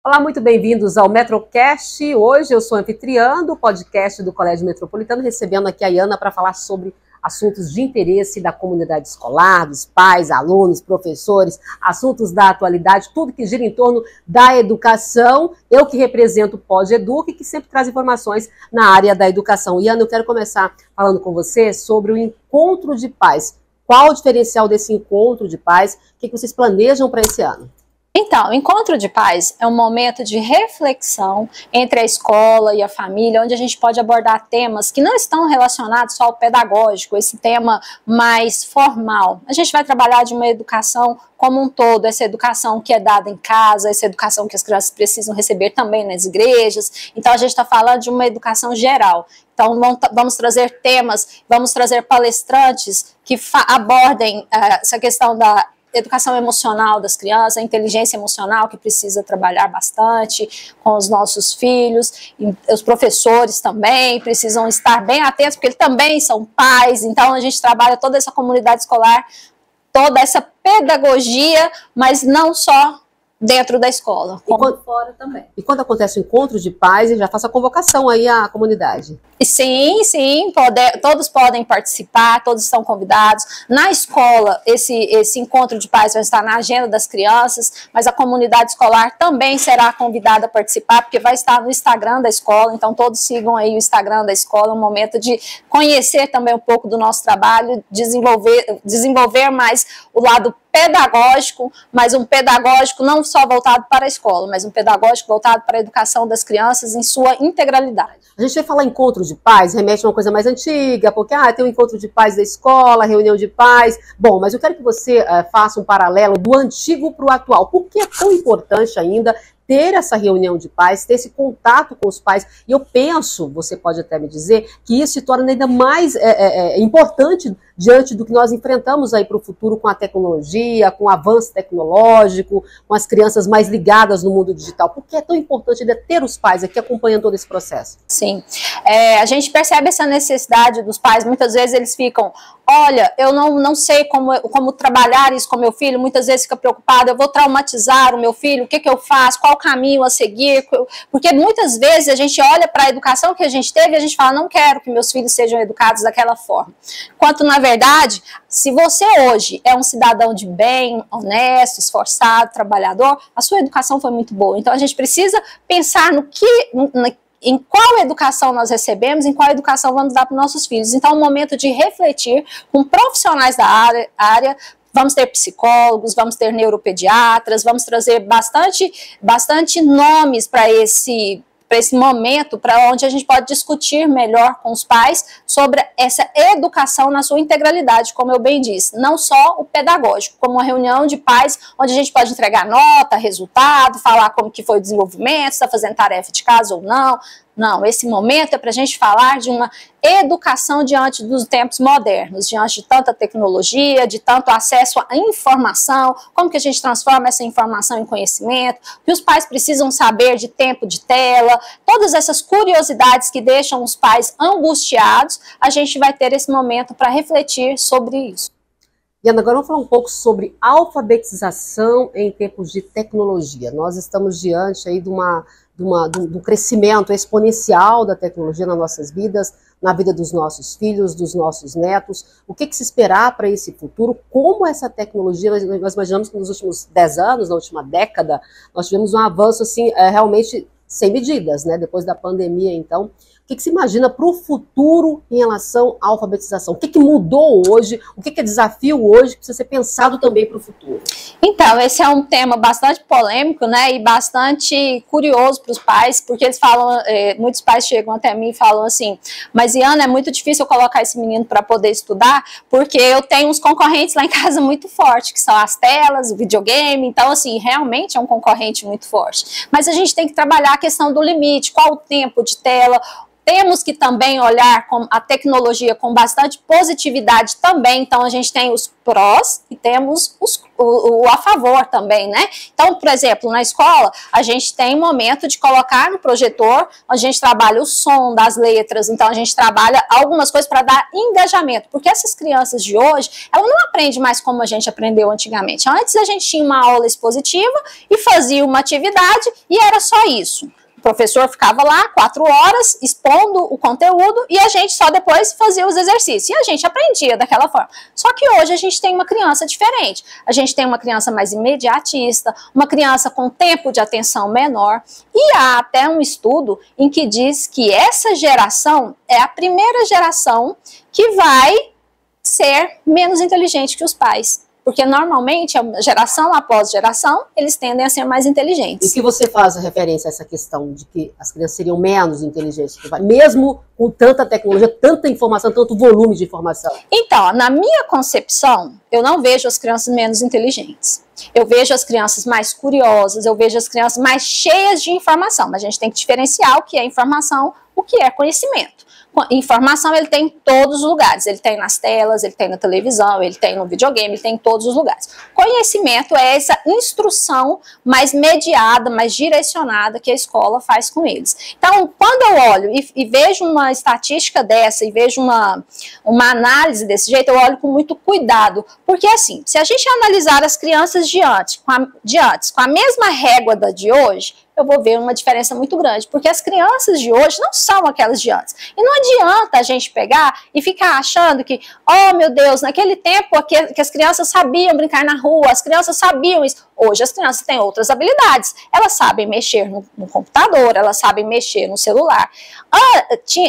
Olá, muito bem-vindos ao Metrocast. Hoje eu sou anfitriã do podcast do Colégio Metropolitano, recebendo aqui a Iana para falar sobre assuntos de interesse da comunidade escolar, dos pais, alunos, professores, assuntos da atualidade, tudo que gira em torno da educação. Eu que represento o Pod Educa e que sempre traz informações na área da educação. Iana, eu quero começar falando com você sobre o encontro de pais. Qual o diferencial desse encontro de pais? O que vocês planejam para esse ano? Então, o encontro de pais é um momento de reflexão entre a escola e a família, onde a gente pode abordar temas que não estão relacionados só ao pedagógico, esse tema mais formal. A gente vai trabalhar de uma educação como um todo, essa educação que é dada em casa, essa educação que as crianças precisam receber também nas igrejas. Então, a gente está falando de uma educação geral. Então, vamos trazer temas, vamos trazer palestrantes que abordem essa questão da educação emocional das crianças, a inteligência emocional que precisa trabalhar bastante com os nossos filhos, e os professores também precisam estar bem atentos, porque eles também são pais, então a gente trabalha toda essa comunidade escolar, toda essa pedagogia, mas não só dentro da escola, como fora também. E quando acontece o encontro de pais, já faço a convocação aí à comunidade. Sim, todos podem participar, todos estão convidados. Na escola, esse encontro de pais vai estar na agenda das crianças, mas a comunidade escolar também será convidada a participar, porque vai estar no Instagram da escola, então todos sigam aí o Instagram da escola, um momento de conhecer também um pouco do nosso trabalho, desenvolver mais o lado pedagógico, mas um pedagógico não só voltado para a escola, mas um pedagógico voltado para a educação das crianças em sua integralidade. A gente vai falar encontro de pais, remete a uma coisa mais antiga, porque tem um encontro de pais da escola, reunião de pais. Bom, mas eu quero que você faça um paralelo do antigo para o atual. Por que é tão importante ainda ter essa reunião de pais, ter esse contato com os pais? E eu penso, você pode até me dizer, que isso se torna ainda mais importante diante do que nós enfrentamos aí para o futuro com a tecnologia, com o avanço tecnológico, com as crianças mais ligadas no mundo digital. Por que é tão importante ainda ter os pais aqui acompanhando todo esse processo? Sim, a gente percebe essa necessidade dos pais, muitas vezes eles ficam, olha, eu não sei como trabalhar isso com meu filho, muitas vezes fica preocupado, eu vou traumatizar o meu filho, o que eu faço, qual o caminho a seguir, porque muitas vezes a gente olha para a educação que a gente teve e a gente fala, não quero que meus filhos sejam educados daquela forma, enquanto na verdade, se você hoje é um cidadão de bem, honesto, esforçado, trabalhador, a sua educação foi muito boa, então a gente precisa pensar em qual educação nós recebemos, em qual educação vamos dar para os nossos filhos. Então é um momento de refletir com profissionais da área. Vamos ter psicólogos, vamos ter neuropediatras, vamos trazer bastante nomes para esse momento, para onde a gente pode discutir melhor com os pais sobre essa educação na sua integralidade, como eu bem disse, não só o pedagógico, como uma reunião de pais, onde a gente pode entregar nota, resultado, falar como que foi o desenvolvimento, se está fazendo tarefa de casa ou não. Não, esse momento é para a gente falar de uma educação diante dos tempos modernos, diante de tanta tecnologia, de tanto acesso à informação, como que a gente transforma essa informação em conhecimento, que os pais precisam saber de tempo de tela, todas essas curiosidades que deixam os pais angustiados, a gente vai ter esse momento para refletir sobre isso. E agora vamos falar um pouco sobre alfabetização em tempos de tecnologia. Nós estamos diante aí do crescimento exponencial da tecnologia nas nossas vidas, na vida dos nossos filhos, dos nossos netos. O que se esperar para esse futuro? Como essa tecnologia, nós imaginamos que nos últimos 10 anos, na última década, nós tivemos um avanço assim, realmente sem medidas, né? Depois da pandemia, então. O que se imagina para o futuro em relação à alfabetização? O que mudou hoje? O que é desafio hoje que precisa ser pensado também para o futuro? Então, esse é um tema bastante polêmico, né, e bastante curioso para os pais, porque eles falam, muitos pais chegam até mim e falam assim, mas Iana, é muito difícil eu colocar esse menino para poder estudar, porque eu tenho uns concorrentes lá em casa muito fortes, que são as telas, o videogame, então assim, realmente é um concorrente muito forte. Mas a gente tem que trabalhar a questão do limite, qual o tempo de tela, Temos que também olhar a tecnologia com bastante positividade também. Então, a gente tem os prós e temos o a favor também, né? Então, por exemplo, na escola, a gente tem um momento de colocar no projetor, a gente trabalha o som das letras, então a gente trabalha algumas coisas para dar engajamento, porque essas crianças de hoje, elas não aprendem mais como a gente aprendeu antigamente. Antes a gente tinha uma aula expositiva e fazia uma atividade e era só isso. O professor ficava lá 4 horas expondo o conteúdo e a gente só depois fazia os exercícios. E a gente aprendia daquela forma. Só que hoje a gente tem uma criança diferente. A gente tem uma criança mais imediatista, uma criança com tempo de atenção menor. E há até um estudo em que diz que essa geração é a primeira geração que vai ser menos inteligente que os pais. Porque normalmente, geração após geração, eles tendem a ser mais inteligentes. E que você faz a referência a essa questão de que as crianças seriam menos inteligentes, mesmo com tanta tecnologia, tanta informação, tanto volume de informação? Então, na minha concepção, eu não vejo as crianças menos inteligentes. Eu vejo as crianças mais curiosas, eu vejo as crianças mais cheias de informação. Mas a gente tem que diferenciar o que é informação, o que é conhecimento. Informação ele tem em todos os lugares, ele tem nas telas, ele tem na televisão, ele tem no videogame, ele tem em todos os lugares. Conhecimento é essa instrução mais mediada, mais direcionada que a escola faz com eles. Então, quando eu olho e vejo uma estatística dessa e vejo uma análise desse jeito, eu olho com muito cuidado, porque assim, se a gente analisar as crianças de antes com a mesma régua da de hoje, eu vou ver uma diferença muito grande, porque as crianças de hoje não são aquelas de antes. E não adianta a gente pegar e ficar achando que, oh meu Deus, naquele tempo que as crianças sabiam brincar na rua, as crianças sabiam isso. Hoje as crianças têm outras habilidades. Elas sabem mexer no computador, elas sabem mexer no celular.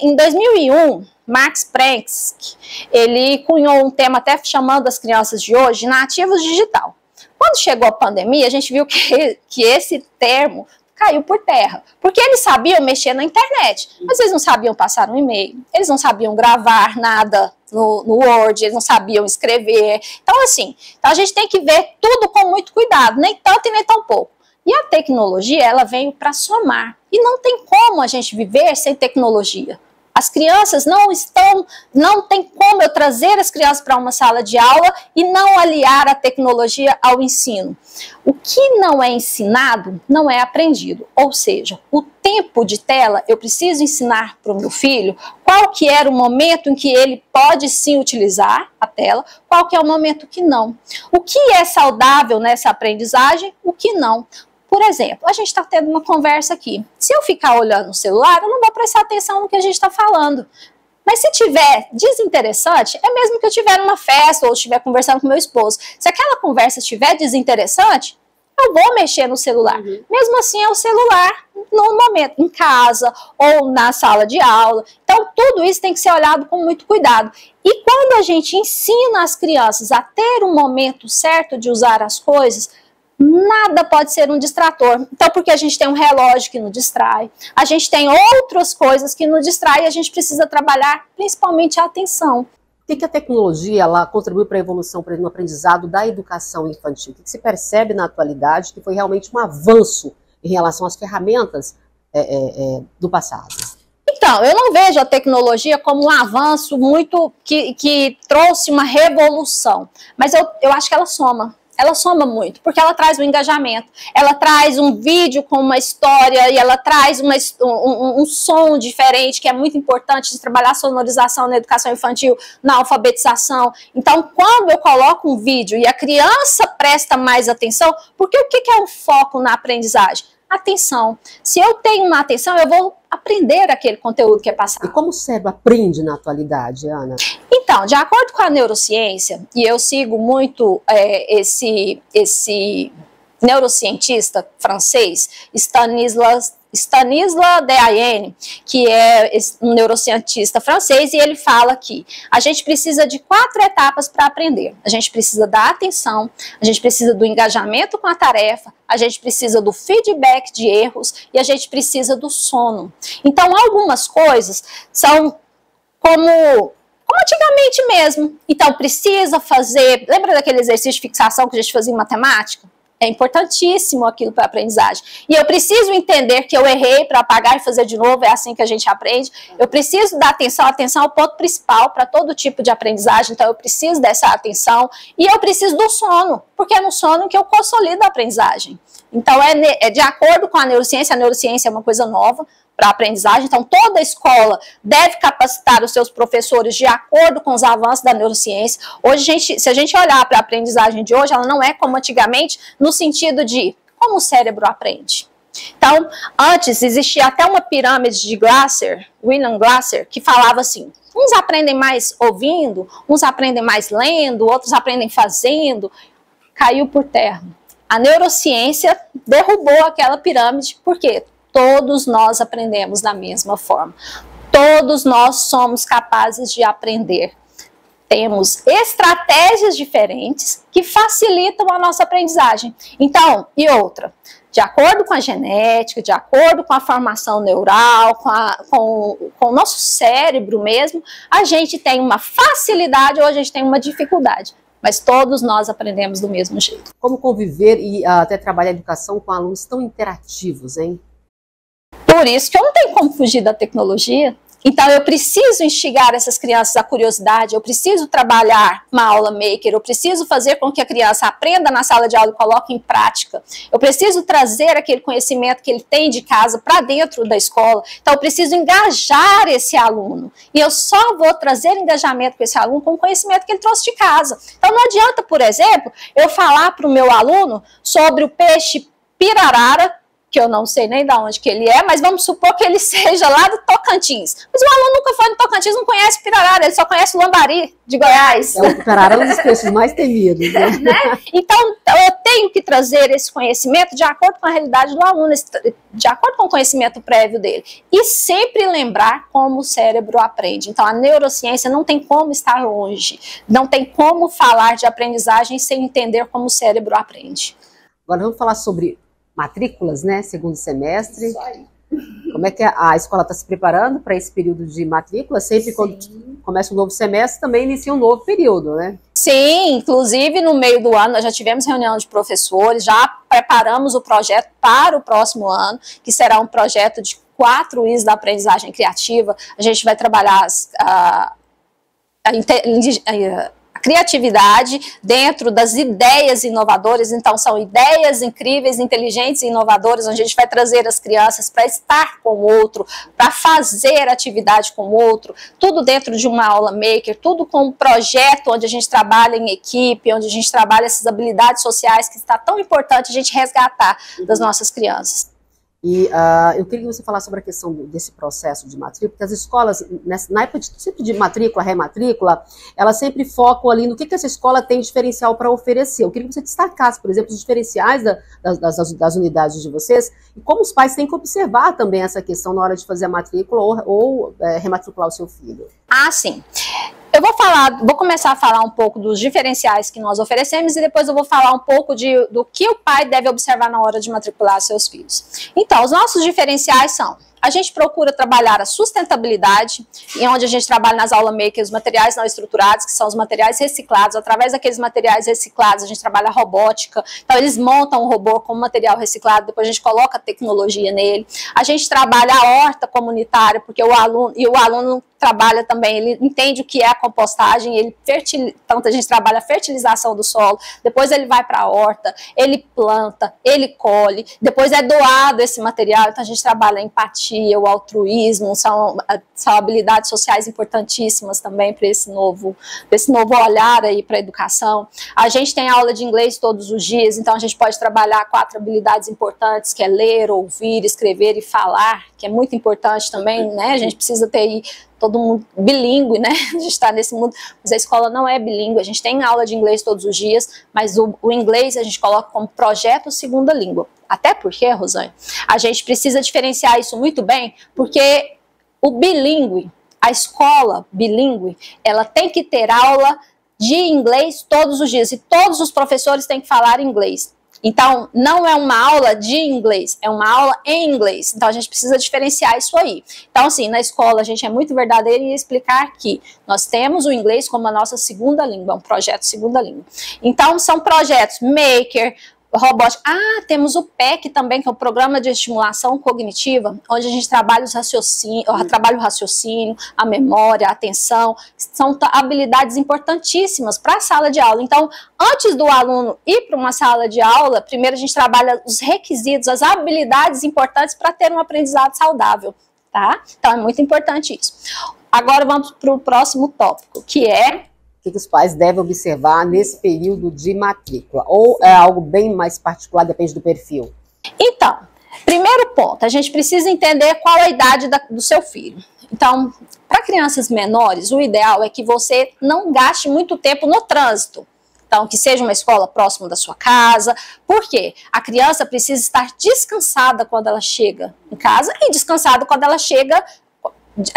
Em 2001, Max Pranksky, ele cunhou um tema até chamando as crianças de hoje nativos digital. Quando chegou a pandemia, a gente viu que esse termo caiu por terra, porque eles sabiam mexer na internet, mas eles não sabiam passar um e-mail, eles não sabiam gravar nada no Word, eles não sabiam escrever. Então, assim, a gente tem que ver tudo com muito cuidado, nem tanto e nem tão pouco. E a tecnologia, ela veio para somar, e não tem como a gente viver sem tecnologia. As crianças não tem como eu trazer as crianças para uma sala de aula e não aliar a tecnologia ao ensino. O que não é ensinado, não é aprendido. Ou seja, o tempo de tela, eu preciso ensinar para o meu filho qual que era o momento em que ele pode sim utilizar a tela, qual que é o momento que não. O que é saudável nessa aprendizagem, o que não. Por exemplo, a gente está tendo uma conversa aqui. Se eu ficar olhando no celular, eu não vou prestar atenção no que a gente está falando. Mas se tiver desinteressante, é mesmo que eu estiver numa festa ou estiver conversando com meu esposo. Se aquela conversa estiver desinteressante, eu vou mexer no celular. Mesmo assim, é o celular no momento, em casa ou na sala de aula. Então, tudo isso tem que ser olhado com muito cuidado. E quando a gente ensina as crianças a ter um momento certo de usar as coisas, nada pode ser um distrator. Então, porque a gente tem um relógio que nos distrai, a gente tem outras coisas que nos distraem e a gente precisa trabalhar principalmente a atenção. O que a tecnologia ela contribui para a evolução, no aprendizado da educação infantil? O que se percebe na atualidade que foi realmente um avanço em relação às ferramentas do passado? Então, eu não vejo a tecnologia como um avanço muito que trouxe uma revolução, mas eu acho que ela soma. Ela soma muito, porque ela traz um engajamento, ela traz um vídeo com uma história e ela traz um som diferente, que é muito importante de trabalhar a sonorização na educação infantil, na alfabetização. Então, quando eu coloco um vídeo e a criança presta mais atenção, porque o que é um foco na aprendizagem? Atenção. Se eu tenho uma atenção, eu vou aprender aquele conteúdo que é passado. E como o cérebro aprende na atualidade, Ana? Então, de acordo com a neurociência, e eu sigo muito esse neurocientista francês, Stanislas Dehaene, que é um neurocientista francês, e ele fala que a gente precisa de 4 etapas para aprender. A gente precisa da atenção, a gente precisa do engajamento com a tarefa, a gente precisa do feedback de erros e a gente precisa do sono. Então, algumas coisas são como antigamente mesmo. Então, precisa fazer... Lembra daquele exercício de fixação que a gente fazia em matemática? É importantíssimo aquilo para a aprendizagem. E eu preciso entender que eu errei para apagar e fazer de novo, é assim que a gente aprende. Eu preciso dar atenção, atenção é o ponto principal para todo tipo de aprendizagem, então eu preciso dessa atenção. E eu preciso do sono, porque é no sono que eu consolido a aprendizagem. Então é de acordo com a neurociência é uma coisa nova para a aprendizagem, então toda escola deve capacitar os seus professores de acordo com os avanços da neurociência. Hoje, se a gente olhar para a aprendizagem de hoje, ela não é como antigamente, no sentido de como o cérebro aprende. Então, antes existia até uma pirâmide de Glasser, William Glasser, que falava assim, uns aprendem mais ouvindo, uns aprendem mais lendo, outros aprendem fazendo, caiu por terra. A neurociência derrubou aquela pirâmide, por quê? Todos nós aprendemos da mesma forma. Todos nós somos capazes de aprender. Temos estratégias diferentes que facilitam a nossa aprendizagem. Então, e outra, de acordo com a genética, de acordo com a formação neural, com o nosso cérebro mesmo, a gente tem uma facilidade ou a gente tem uma dificuldade. Mas todos nós aprendemos do mesmo jeito. Como conviver e até trabalhar a educação com alunos tão interativos, hein? Por isso que eu não tenho como fugir da tecnologia. Então eu preciso instigar essas crianças à curiosidade, eu preciso trabalhar uma aula maker, eu preciso fazer com que a criança aprenda na sala de aula e coloque em prática. Eu preciso trazer aquele conhecimento que ele tem de casa para dentro da escola. Então eu preciso engajar esse aluno. E eu só vou trazer engajamento com esse aluno com o conhecimento que ele trouxe de casa. Então não adianta, por exemplo, eu falar para o meu aluno sobre o peixe pirarara, que eu não sei nem de onde que ele é, mas vamos supor que ele seja lá do Tocantins. Mas o aluno nunca foi no Tocantins, não conhece pirarara, ele só conhece o lambari de Goiás. O pirarara é um dos peixes mais temidos, né? Então, eu tenho que trazer esse conhecimento de acordo com a realidade do aluno, de acordo com o conhecimento prévio dele. E sempre lembrar como o cérebro aprende. Então, a neurociência não tem como estar longe, não tem como falar de aprendizagem sem entender como o cérebro aprende. Agora vamos falar sobre matrículas, né? Segundo semestre. Isso aí. Como é que a escola está se preparando para esse período de matrícula? Sempre quando começa um novo semestre, também inicia um novo período, né? Sim, inclusive no meio do ano nós já tivemos reunião de professores, já preparamos o projeto para o próximo ano, que será um projeto de 4 Is da aprendizagem criativa. A gente vai trabalhar a criatividade dentro das ideias inovadoras, então são ideias incríveis, inteligentes e inovadoras, onde a gente vai trazer as crianças para estar com o outro, para fazer atividade com o outro, tudo dentro de uma aula maker, tudo com um projeto onde a gente trabalha em equipe, onde a gente trabalha essas habilidades sociais que está tão importante a gente resgatar das nossas crianças. E eu queria que você falasse sobre a questão desse processo de matrícula, porque as escolas, na época sempre de matrícula, rematrícula, elas sempre focam ali no que essa escola tem diferencial para oferecer. Eu queria que você destacasse, por exemplo, os diferenciais das unidades de vocês e como os pais têm que observar também essa questão na hora de fazer a matrícula ou rematricular o seu filho. Ah, sim. Eu vou começar a falar um pouco dos diferenciais que nós oferecemos e depois eu vou falar um pouco do que o pai deve observar na hora de matricular seus filhos. Então, os nossos diferenciais são: a gente procura trabalhar a sustentabilidade, e onde a gente trabalha nas aulas maker os materiais não estruturados, que são os materiais reciclados. Através daqueles materiais reciclados, a gente trabalha a robótica. Então, eles montam um robô com material reciclado, depois a gente coloca tecnologia nele. A gente trabalha a horta comunitária, porque o aluno trabalha também, ele entende o que é a compostagem, tanto a gente trabalha a fertilização do solo, depois ele vai para a horta, ele planta, ele colhe, depois é doado esse material, então a gente trabalha a empatia, o altruísmo, são habilidades sociais importantíssimas também para esse novo olhar aí para a educação. A gente tem aula de inglês todos os dias, então a gente pode trabalhar 4 habilidades importantes, que é ler, ouvir, escrever e falar, que é muito importante também, né? A gente precisa ter aí todo mundo bilíngue, né? A gente está nesse mundo, mas a escola não é bilíngue, a gente tem aula de inglês todos os dias, mas o inglês a gente coloca como projeto segunda língua. Até porque, Rosane, a gente precisa diferenciar isso muito bem, porque o bilíngue, a escola bilíngue, ela tem que ter aula de inglês todos os dias, e todos os professores têm que falar inglês. Então, não é uma aula de inglês, é uma aula em inglês. Então, a gente precisa diferenciar isso aí. Então, assim, na escola, a gente é muito verdadeiro em explicar que nós temos o inglês como a nossa segunda língua, um projeto segunda língua. Então, são projetos maker, Robótica. Ah, temos o PEC também, que é o Programa de Estimulação Cognitiva, onde a gente trabalha trabalha o raciocínio, a memória, a atenção. São habilidades importantíssimas para a sala de aula. Então, antes do aluno ir para uma sala de aula, primeiro a gente trabalha os requisitos, as habilidades importantes para ter um aprendizado saudável, tá? Então, é muito importante isso. Agora vamos para o próximo tópico, que é... O que os pais devem observar nesse período de matrícula? Ou é algo bem mais particular, depende do perfil? Então, primeiro ponto, a gente precisa entender qual a idade do seu filho. Então, para crianças menores, o ideal é que você não gaste muito tempo no trânsito. Então, que seja uma escola próxima da sua casa. Por quê? A criança precisa estar descansada quando ela chega em casa e descansada quando ela chega...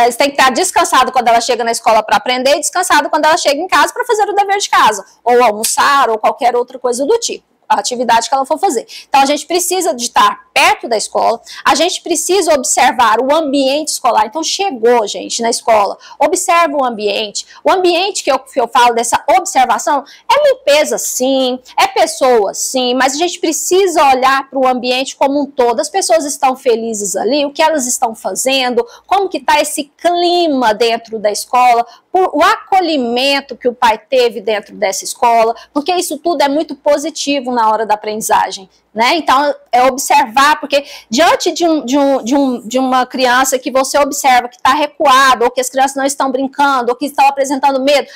Eles têm que estar descansado quando ela chega na escola para aprender e descansado quando ela chega em casa para fazer o dever de casa, ou almoçar, ou qualquer outra coisa do tipo, a atividade que ela for fazer. Então, a gente precisa de estar perto da escola, a gente precisa observar o ambiente escolar. Então, chegou, gente, na escola, observa o ambiente. O ambiente que eu falo dessa observação é limpeza, sim, é pessoa, sim, mas a gente precisa olhar para o ambiente como um todo. As pessoas estão felizes ali, o que elas estão fazendo, como que está esse clima dentro da escola, o acolhimento que o pai teve dentro dessa escola, porque isso tudo é muito positivo na hora da aprendizagem, né? Então, é observar, porque diante de uma criança que você observa que está recuada, ou que as crianças não estão brincando, ou que estão apresentando medo,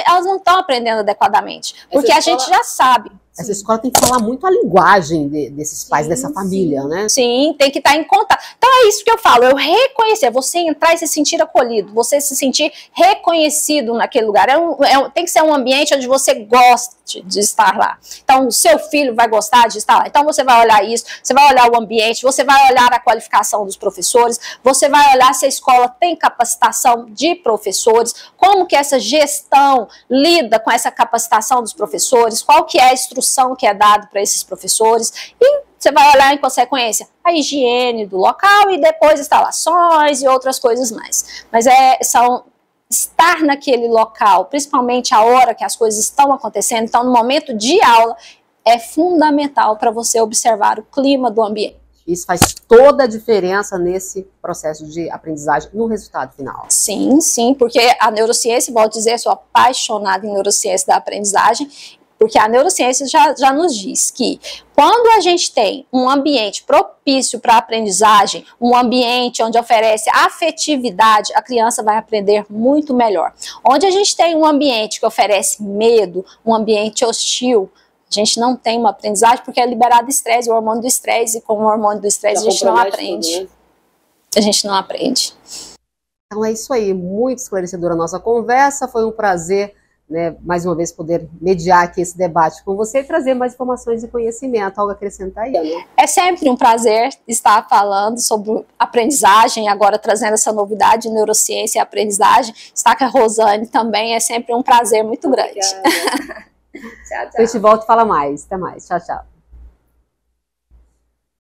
elas não estão aprendendo adequadamente, porque a gente já sabe. Essa escola tem que falar muito a linguagem desses pais, dessa família, né? Sim, tem que estar em contato. Então é isso que eu falo, eu reconhecer, você entrar e se sentir acolhido, você se sentir reconhecido naquele lugar. Tem que ser um ambiente onde você goste de estar lá. Então o seu filho vai gostar de estar lá. Então você vai olhar isso, você vai olhar o ambiente, você vai olhar a qualificação dos professores, você vai olhar se a escola tem capacitação de professores, como que essa gestão lida com essa capacitação dos professores, qual que é a instrução que é dado para esses professores, e você vai olhar em consequência a higiene do local e depois instalações e outras coisas mais. Mas estar naquele local, principalmente a hora que as coisas estão acontecendo, então no momento de aula, é fundamental para você observar o clima do ambiente. Isso faz toda a diferença nesse processo de aprendizagem, no resultado final. Sim, sim, porque a neurociência, vou dizer, sou apaixonada em neurociência da aprendizagem, porque a neurociência já nos diz que quando a gente tem um ambiente propício para a aprendizagem, um ambiente onde oferece afetividade, a criança vai aprender muito melhor. Onde a gente tem um ambiente que oferece medo, um ambiente hostil, a gente não tem uma aprendizagem porque é liberado estresse, o hormônio do estresse, e com o hormônio do estresse a gente não aprende. Tudo, né? A gente não aprende. Então é isso aí, muito esclarecedora a nossa conversa, foi um prazer, né, mais uma vez poder mediar aqui esse debate com você e trazer mais informações e conhecimento. Algo a acrescentar aí, né? É sempre um prazer estar falando sobre aprendizagem, agora trazendo essa novidade de neurociência e aprendizagem. Estar com a Rosane também é sempre um prazer muito grande. Tchau, tchau. A gente volta e fala mais. Até mais. Tchau, tchau.